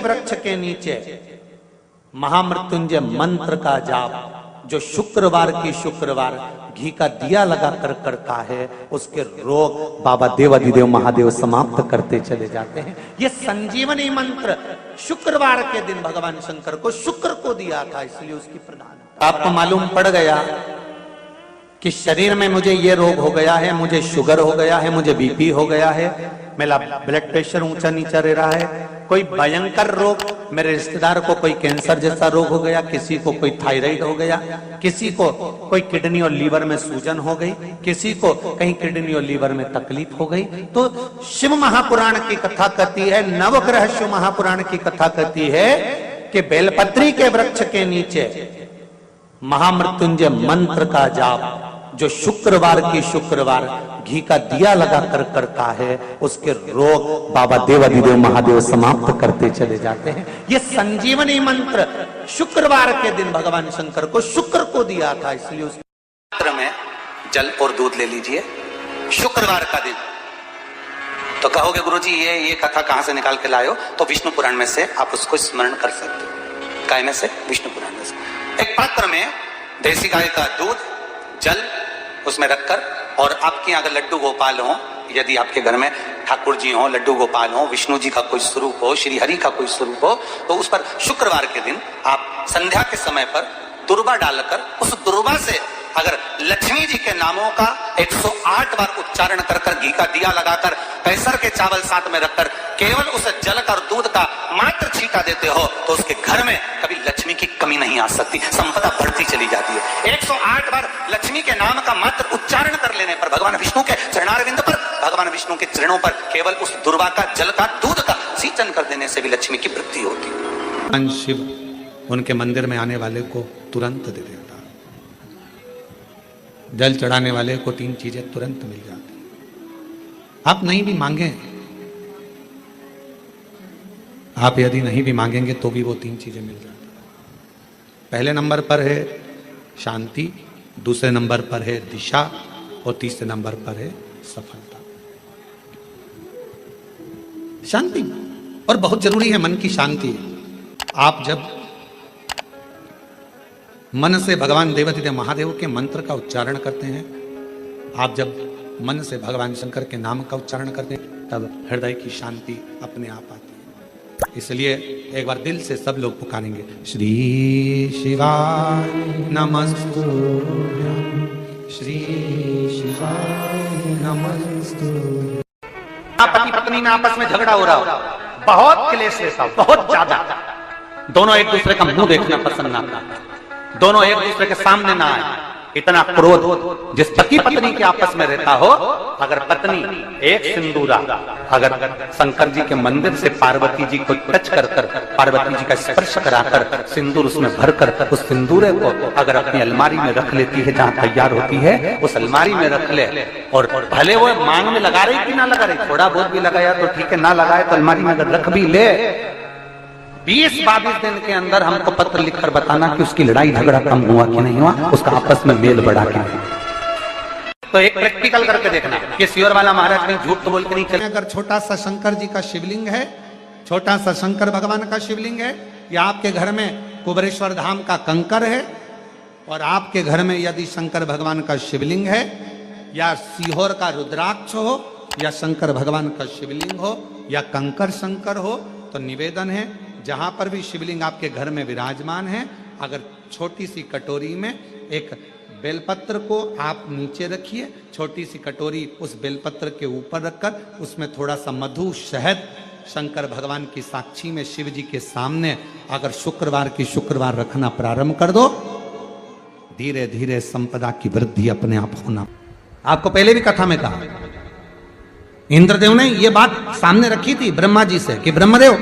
वृक्ष के नीचे महामृत्युंजय मंत्र का जाप जो शुक्रवार की शुक्रवार घी का दिया लगा कर करता है, उसके रोग बाबा देवाधिदेव महादेव समाप्त करते चले जाते हैं। ये संजीवनी मंत्र शुक्रवार के दिन भगवान शंकर को शुक्र को दिया था, इसलिए उसकी प्रधानता। आपको मालूम पड़ गया कि शरीर में मुझे ये रोग हो गया है, मुझे शुगर हो गया है, मुझे बीपी हो गया है, मेरा ब्लड प्रेशर ऊंचा नीचा रह रहा है, कोई भयंकर रोग, मेरे रिश्तेदार को कोई कैंसर जैसा रोग हो गया, किसी को कोई थायराइड हो गया, किसी को कोई किडनी और लीवर में सूजन हो गई, किसी को कहीं किडनी और लीवर में तकलीफ हो गई। तो शिव महापुराण की कथा कहती है, नवग्रह शिव महापुराण की कथा कहती है कि बेलपत्री के वृक्ष के नीचे महामृत्युंजय मंत्र का जाप जो शुक्रवार की शुक्रवार घी का दिया लगा कर करता है, उसके रोग बाबा देवाधिदेव महादेव समाप्त करते चले जाते हैं। ये संजीवनी मंत्र शुक्रवार के दिन भगवान शंकर को शुक्र को दिया था, इसलिए उस मंत्र में जल और दूध ले लीजिए शुक्रवार का दिन। तो कहोगे गुरुजी ये कथा कहां से निकाल के लाए हो? तो विष्णु पुराण में से आप उसको स्मरण कर सकते हो। काय में से? विष्णु पुराण में से। एक पात्र में देसी गाय का दूध, जल उसमें रखकर, और आपके अगर लड्डू गोपाल हो, यदि आपके घर में ठाकुर जी हो, लड्डू गोपाल हो, विष्णु जी का कोई स्वरूप हो, श्री हरि का कोई स्वरूप हो, तो उस पर शुक्रवार के दिन आप संध्या के समय पर दुर्वा डालकर उस दुर्वा से अगर लक्ष्मी जी के नामों का 108 बार उच्चारण कर कर घी का दिया लगाकर कैसर के चावल साथ में रखकर केवल उस जल का और दूध का मात्र छींटा देते हो, तो उसके घर में कभी लक्ष्मी की कमी नहीं आ सकती, संपदा बढ़ती चली जाती है। 108 बार लक्ष्मी के नाम का मात्र उच्चारण कर लेने पर, भगवान विष्णु के चरणारविंद पर, भगवान विष्णु के चरणों पर केवल उस दुर्वा का, जल का, दूध का सिंचन कर देने से भी लक्ष्मी की वृद्धि होती। शिव उनके मंदिर में आने वाले को तुरंत दे देता, जल चढ़ाने वाले को 3 चीजें तुरंत मिल जाती। आप नहीं भी मांगे, आप यदि नहीं भी मांगेंगे तो भी वो 3 चीजें मिल जाती। पहले नंबर पर है शांति, दूसरे नंबर पर है दिशा, और तीसरे नंबर पर है सफलता। शांति और बहुत जरूरी है, मन की शांति। आप जब मन से भगवान देवाधिदेव महादेव के मंत्र का उच्चारण करते हैं, आप जब मन से भगवान शंकर के नाम का उच्चारण करते हैं, तब हृदय की शांति अपने आप आती है। इसलिए एक बार दिल से सब लोग पुकारेंगे, श्री शिवाय नमस्तुभ्यं, श्री शिवाय नमस्तुभ्यं। पति पत्नी में आपस में झगड़ा हो रहा हो, बहुत क्लेश रहता हो, बहुत ज्यादा, दोनों एक दूसरे का मुंह देखना पसंद ना करते, दोनों एक दूसरे के सामने ना आए, इतना क्रोध जिस पति पत्नी के आपस में रहता हो, अगर पत्नी एक सिंदूरा अगर शंकर जी के मंदिर से पार्वती जी को टच कर कर, पार्वती जी का स्पर्श कराकर सिंदूर उसमें भरकर उस सिंदूरे को अगर अपनी अलमारी में रख लेती है, जहां तैयार होती है उस अलमारी में रख ले, और भले वो मांग में लगा रही कि ना लगा रही, थोड़ा बहुत भी लगाया तो ठीक है, ना लगाए तो अलमारी में अगर रख भी ले, 20-22 दिन के अंदर हमको पत्र लिखकर बताना कि उसकी लड़ाई झगड़ा कम हुआ कि नहीं हुआ, उसका आपस में मेल बढ़ा के। तो एक प्रैक्टिकल करके देखना कि सियोर वाला महाराज कहीं झूठ तो बोल के नहीं चले। अगर छोटा सा शंकर जी का शिवलिंग है, छोटा सा शंकर भगवान का शिवलिंग है, या आपके घर में कुबरेश्वर धाम का कंकर है, और आपके घर में यदि शंकर भगवान का शिवलिंग है, या सीहोर का रुद्राक्ष हो, या शंकर भगवान का शिवलिंग हो, या कंकर शंकर हो, तो निवेदन है जहां पर भी शिवलिंग आपके घर में विराजमान है, अगर छोटी सी कटोरी में एक बेलपत्र को आप नीचे रखिए, छोटी सी कटोरी उस बेलपत्र के ऊपर रखकर उसमें थोड़ा सा मधु, शहद, शंकर भगवान की साक्षी में शिव जी के सामने अगर शुक्रवार की शुक्रवार रखना प्रारंभ कर दो, धीरे धीरे संपदा की वृद्धि अपने आप होना। आपको पहले भी कथा में कहा, इंद्रदेव ने यह बात सामने रखी थी ब्रह्मा जी से कि ब्रह्मदेव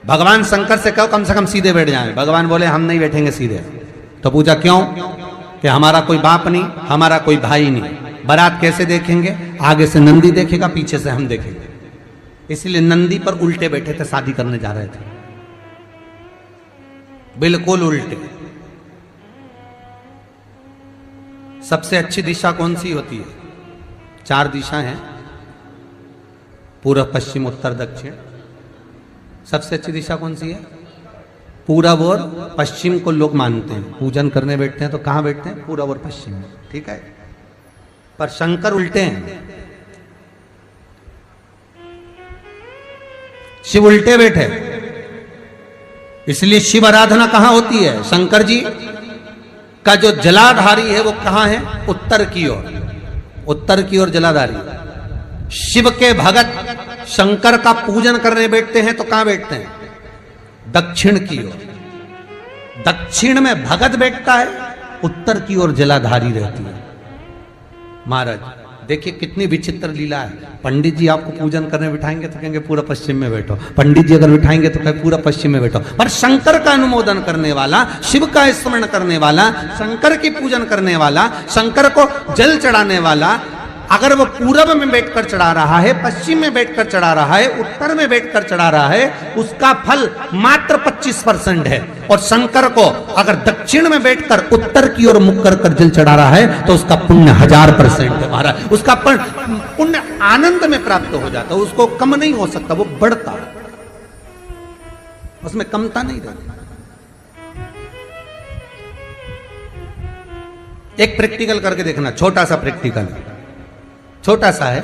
भगवान शंकर से कहो कम से कम सीधे बैठ जाएं। भगवान बोले हम नहीं बैठेंगे सीधे। तो पूछा क्यों? कि हमारा कोई बाप नहीं, हमारा कोई भाई नहीं, बारात कैसे देखेंगे? आगे से नंदी देखेगा, पीछे से हम देखेंगे। इसलिए नंदी पर उल्टे बैठे थे, शादी करने जा रहे थे, बिल्कुल उल्टे। सबसे अच्छी दिशा कौन सी होती है? 4 दिशा हैं, पूर्व, पश्चिम, उत्तर, दक्षिण। सबसे अच्छी दिशा कौन सी है? पूरब और पश्चिम को लोग मानते हैं। पूजन करने बैठते हैं तो कहां बैठते हैं? पूरब और पश्चिम में, ठीक है। पर शंकर उल्टे हैं, शिव उल्टे बैठे, इसलिए शिव आराधना कहां होती है? शंकर जी का जो जलाधारी है वो कहां है? उत्तर की ओर, उत्तर की ओर जलाधारी। शिव के भगत शंकर का पूजन करने बैठते हैं तो कहां बैठते हैं? दक्षिण की ओर। दक्षिण में भगत बैठता है, उत्तर की ओर जलाधारी रहती है। महाराज देखिए कितनी विचित्र लीला है। पंडित जी आपको पूजन करने बिठाएंगे तो कहेंगे पूरा पश्चिम में बैठो, पंडित जी अगर बिठाएंगे तो कहेंगे पूरा पश्चिम में बैठो। पर शंकर का अनुमोदन करने वाला, शिव का स्मरण करने वाला, शंकर की पूजन करने वाला, शंकर को जल चढ़ाने वाला, अगर वो पूरब में बैठकर चढ़ा रहा है, पश्चिम में बैठकर चढ़ा रहा है, उत्तर में बैठकर चढ़ा रहा है, उसका फल मात्र 25% है। और शंकर को अगर दक्षिण में बैठकर उत्तर की ओर मुख कर जल चढ़ा रहा है तो उसका पुण्य 1000% है महाराज। उसका पुण्य आनंद में प्राप्त हो जाता है, उसको कम नहीं हो सकता, वो बढ़ता, उसमें कमता नहीं रहती। एक प्रैक्टिकल करके देखना, छोटा सा प्रैक्टिकल, छोटा सा है।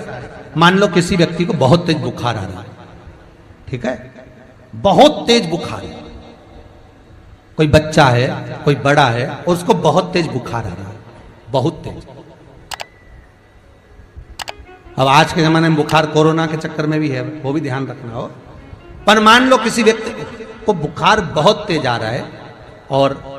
मान लो किसी व्यक्ति को बहुत तेज बुखार आ रहा है, ठीक है, बहुत तेज बुखार है, कोई बच्चा है, कोई बड़ा है, और उसको बहुत तेज बुखार आ रहा है, बहुत तेज। अब आज के जमाने में बुखार कोरोना के चक्कर में भी है, वो भी ध्यान रखना हो। पर मान लो किसी व्यक्ति को बुखार बहुत तेज आ रहा है और